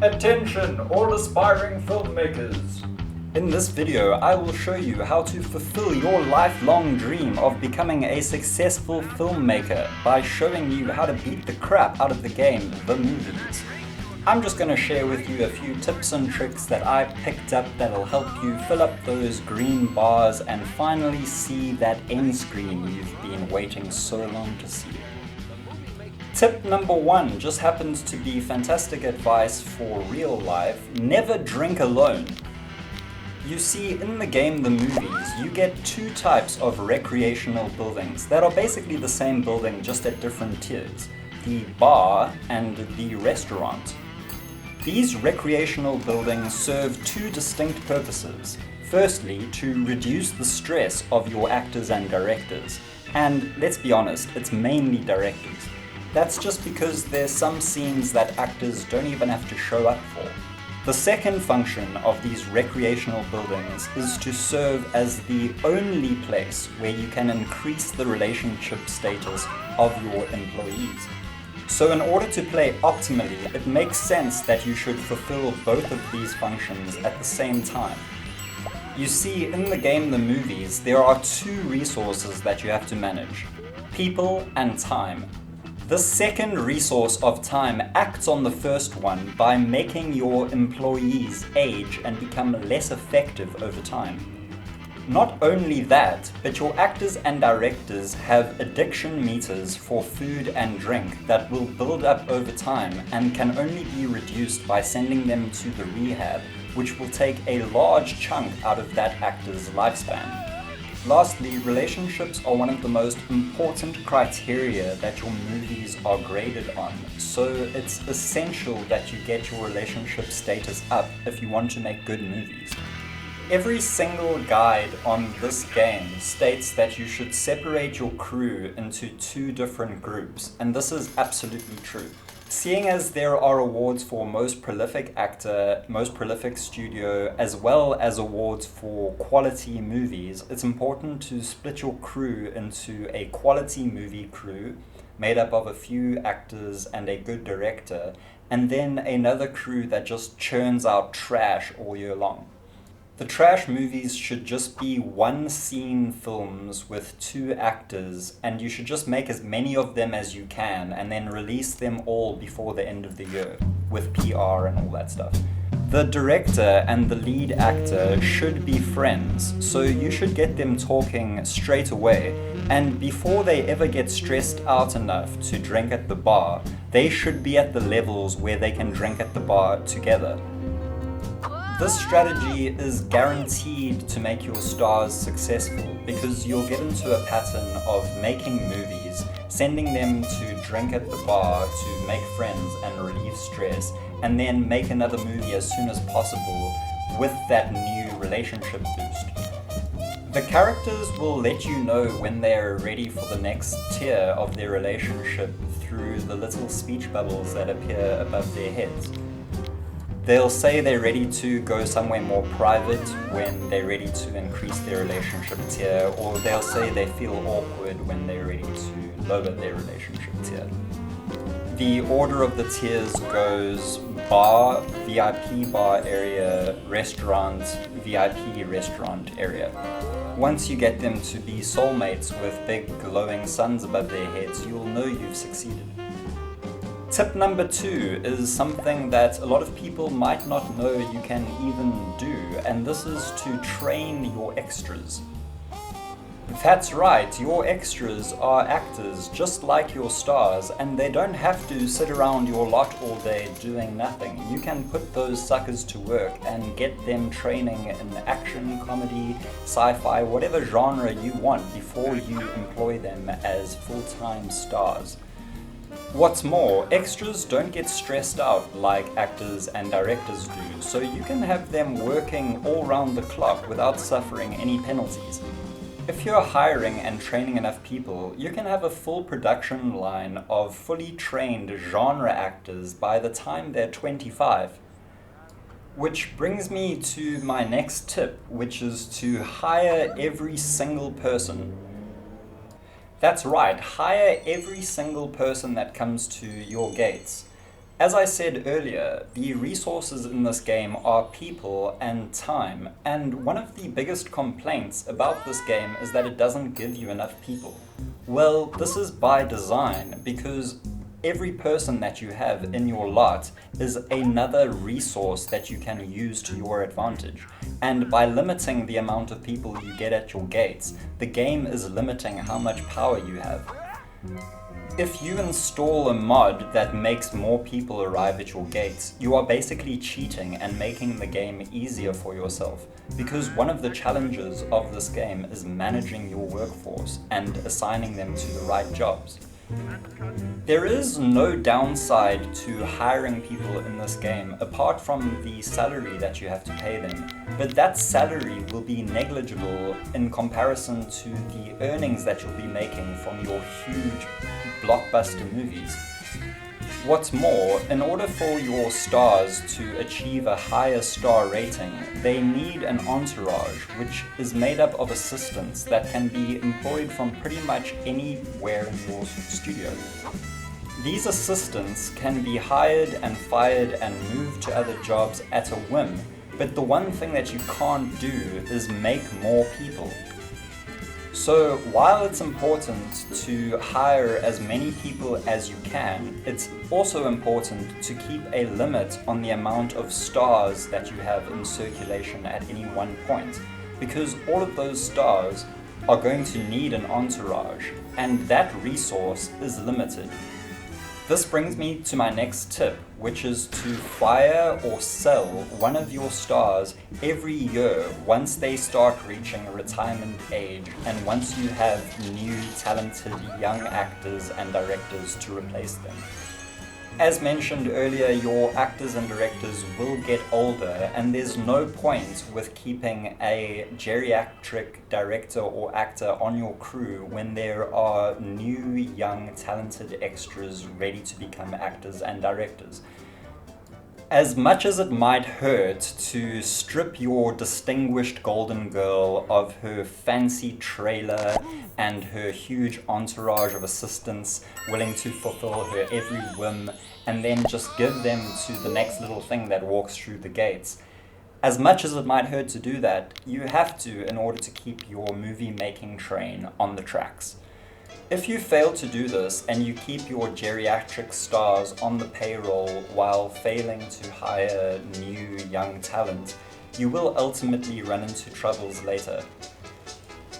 Attention, all aspiring filmmakers! In this video, I will show you how to fulfill your lifelong dream of becoming a successful filmmaker by showing you how to beat the crap out of the game, the movies. I'm just going to share with you a few tips and tricks that I picked up that'll help you fill up those green bars and finally see that end screen you've been waiting so long to see. Tip number 1 just happens to be fantastic advice for real life. Never drink alone. You see, in the game The Movies, you get two types of recreational buildings that are basically the same building just at different tiers. The bar and the restaurant. These recreational buildings serve two distinct purposes. Firstly, to reduce the stress of your actors and directors. And let's be honest, it's mainly directors. That's just because there's some scenes that actors don't even have to show up for. The second function of these recreational buildings is to serve as the only place where you can increase the relationship status of your employees. So in order to play optimally, it makes sense that you should fulfill both of these functions at the same time. You see, in the game The Movies, there are two resources that you have to manage: people and time. The second resource of time acts on the first one by making your employees age and become less effective over time. Not only that, but your actors and directors have addiction meters for food and drink that will build up over time and can only be reduced by sending them to the rehab, which will take a large chunk out of that actor's lifespan. Lastly, relationships are one of the most important criteria that your movies are graded on, so it's essential that you get your relationship status up if you want to make good movies. Every single guide on this game states that you should separate your crew into two different groups, and this is absolutely true. Seeing as there are awards for most prolific actor, most prolific studio, as well as awards for quality movies, it's important to split your crew into a quality movie crew made up of a few actors and a good director, and then another crew that just churns out trash all year long. The trash movies should just be one scene films with two actors, and you should just make as many of them as you can and then release them all before the end of the year with PR and all that stuff. The director and the lead actor should be friends, so you should get them talking straight away, and before they ever get stressed out enough to drink at the bar, they should be at the levels where they can drink at the bar together. This strategy is guaranteed to make your stars successful because you'll get into a pattern of making movies, sending them to drink at the bar to make friends and relieve stress, and then make another movie as soon as possible with that new relationship boost. The characters will let you know when they're ready for the next tier of their relationship through the little speech bubbles that appear above their heads. They'll say they're ready to go somewhere more private when they're ready to increase their relationship tier, or they'll say they feel awkward when they're ready to lower their relationship tier. The order of the tiers goes bar, VIP bar area, restaurant, VIP restaurant area. Once you get them to be soulmates with big glowing suns above their heads, you'll know you've succeeded. Tip number 2 is something that a lot of people might not know you can even do, and this is to train your extras. That's right, your extras are actors just like your stars, and they don't have to sit around your lot all day doing nothing. You can put those suckers to work and get them training in action, comedy, sci-fi, whatever genre you want before you employ them as full-time stars. What's more, extras don't get stressed out like actors and directors do, so you can have them working all round the clock without suffering any penalties. If you're hiring and training enough people, you can have a full production line of fully trained genre actors by the time they're 25. Which brings me to my next tip, which is to hire every single person. That's right, hire every single person that comes to your gates. As I said earlier, the resources in this game are people and time, and one of the biggest complaints about this game is that it doesn't give you enough people. Well, this is by design, because every person that you have in your lot is another resource that you can use to your advantage. And by limiting the amount of people you get at your gates, the game is limiting how much power you have. If you install a mod that makes more people arrive at your gates, you are basically cheating and making the game easier for yourself, because one of the challenges of this game is managing your workforce and assigning them to the right jobs. There is no downside to hiring people in this game apart from the salary that you have to pay them, but that salary will be negligible in comparison to the earnings that you'll be making from your huge blockbuster movies. What's more, in order for your stars to achieve a higher star rating, they need an entourage, which is made up of assistants that can be employed from pretty much anywhere in your studio. These assistants can be hired and fired and moved to other jobs at a whim, but the one thing that you can't do is make more people. So while it's important to hire as many people as you can, it's also important to keep a limit on the amount of stars that you have in circulation at any one point, because all of those stars are going to need an entourage, and that resource is limited. This brings me to my next tip, which is to fire or sell one of your stars every year once they start reaching retirement age and once you have new talented young actors and directors to replace them. As mentioned earlier, your actors and directors will get older, and there's no point with keeping a geriatric director or actor on your crew when there are new, young, talented extras ready to become actors and directors. As much as it might hurt to strip your distinguished golden girl of her fancy trailer and her huge entourage of assistants willing to fulfill her every whim and then just give them to the next little thing that walks through the gates, as much as it might hurt to do that, you have to in order to keep your movie-making train on the tracks. If you fail to do this and you keep your geriatric stars on the payroll while failing to hire new young talent, you will ultimately run into troubles later.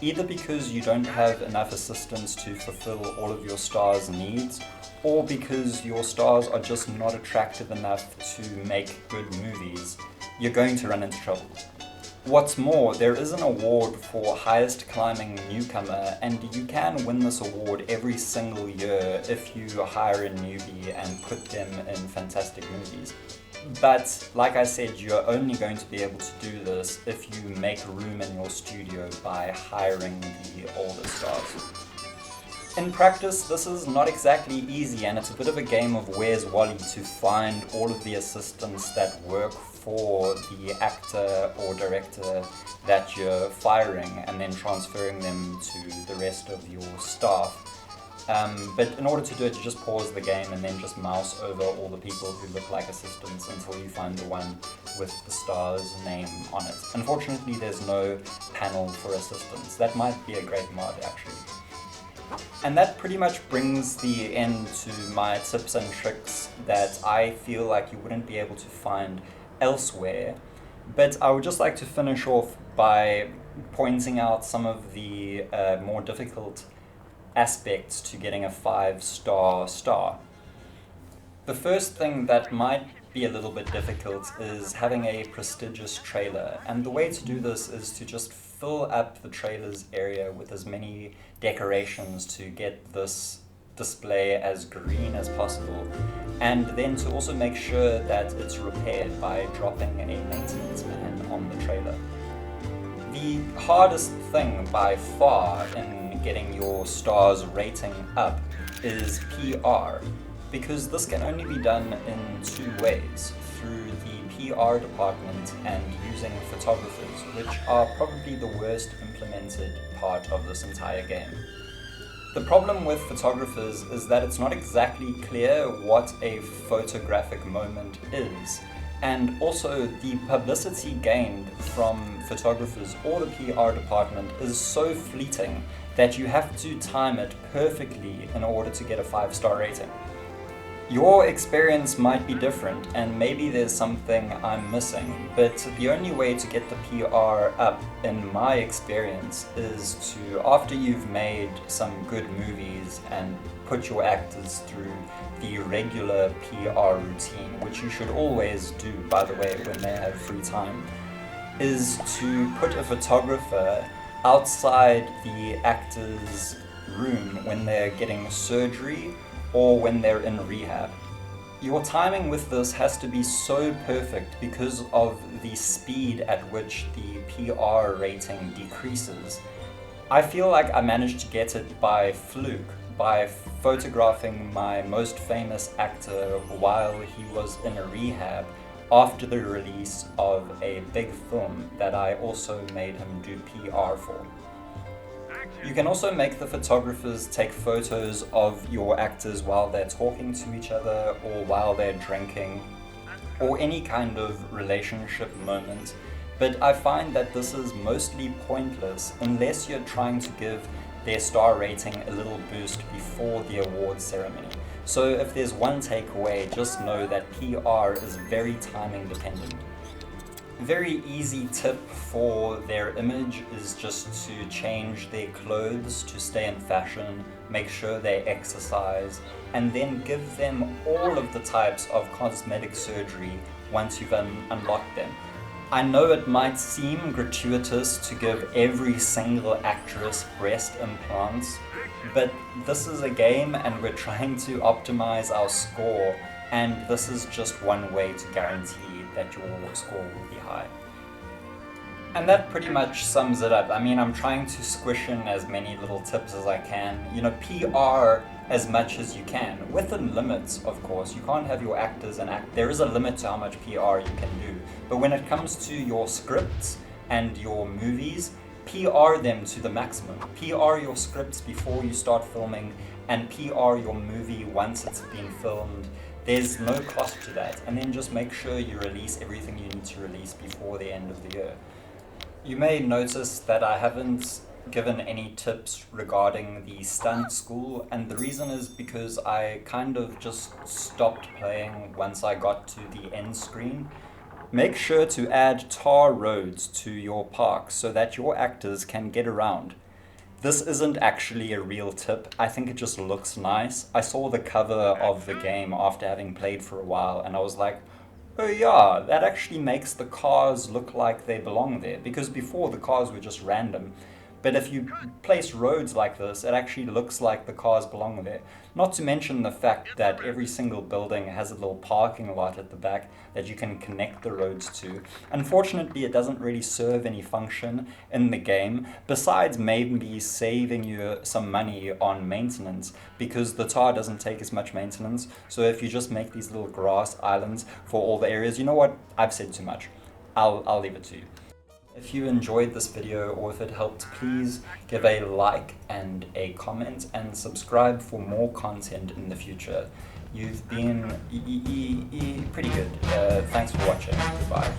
Either because you don't have enough assistants to fulfill all of your stars' needs, or because your stars are just not attractive enough to make good movies, you're going to run into trouble. What's more, there is an award for highest climbing newcomer, and you can win this award every single year if you hire a newbie and put them in fantastic movies. But, like I said, you're only going to be able to do this if you make room in your studio by hiring the older stars. In practice, this is not exactly easy, and it's a bit of a game of Where's Wally to find all of the assistants that work for the actor or director that you're firing and then transferring them to the rest of your staff. But in order to do it, you just pause the game and then just mouse over all the people who look like assistants until you find the one with the star's name on it. Unfortunately, there's no panel for assistants. That might be a great mod, actually. And that pretty much brings the end to my tips and tricks that I feel like you wouldn't be able to find elsewhere. But I would just like to finish off by pointing out some of the more difficult aspects to getting a 5-star star. The first thing that might be a little bit difficult is having a prestigious trailer, and the way to do this is to just fill up the trailer's area with as many decorations to get this display as green as possible, and then to also make sure that it's repaired by dropping a maintenance man on the trailer. The hardest thing by far in getting your star's rating up is PR, because this can only be done in 2 ways: through the PR department and using photographers, which are probably the worst implemented part of this entire game. The problem with photographers is that it's not exactly clear what a photographic moment is. And also, the publicity gained from photographers or the PR department is so fleeting that you have to time it perfectly in order to get a 5-star rating. Your experience might be different, and maybe there's something I'm missing, but the only way to get the PR up, in my experience, is to, after you've made some good movies and put your actors through the regular PR routine, which you should always do, by the way, when they have free time, is to put a photographer outside the actor's room when they're getting surgery or when they're in rehab. Your timing with this has to be so perfect because of the speed at which the PR rating decreases. I feel like I managed to get it by fluke, by photographing my most famous actor while he was in a rehab after the release of a big film that I also made him do PR for. You can also make the photographers take photos of your actors while they're talking to each other or while they're drinking or any kind of relationship moment, but I find that this is mostly pointless unless you're trying to give their star rating a little boost before the awards ceremony. So if there's one takeaway, just know that PR is very timing dependent. Very easy tip for their image is just to change their clothes to stay in fashion, make sure they exercise, and then give them all of the types of cosmetic surgery once you've unlocked them. I know it might seem gratuitous to give every single actress breast implants, but this is a game and we're trying to optimize our score, and this is just one way to guarantee that your score will be high. And that pretty much sums it up. I mean, I'm trying to squish in as many little tips as I can. PR as much as you can, within limits, of course. You can't have your actors there is a limit to how much PR you can do. But when it comes to your scripts and your movies, PR them to the maximum. PR your scripts before you start filming, and PR your movie once it's been filmed. There's no cost to that, and then just make sure you release everything you need to release before the end of the year. You may notice that I haven't given any tips regarding the stunt school, and the reason is because I kind of just stopped playing once I got to the end screen. Make sure to add tar roads to your park so that your actors can get around. This isn't actually a real tip, I think it just looks nice. I saw the cover of the game after having played for a while and I was like, oh yeah, that actually makes the cars look like they belong there, because before the cars were just random. But if you place roads like this, it actually looks like the cars belong there. Not to mention the fact that every single building has a little parking lot at the back that you can connect the roads to. Unfortunately, it doesn't really serve any function in the game, besides maybe saving you some money on maintenance, because the tar doesn't take as much maintenance. So if you just make these little grass islands for all the areas, you know what? I've said too much. I'll leave it to you. If you enjoyed this video or if it helped, please give a like and a comment and subscribe for more content in the future. You've been pretty good. Thanks for watching. Goodbye.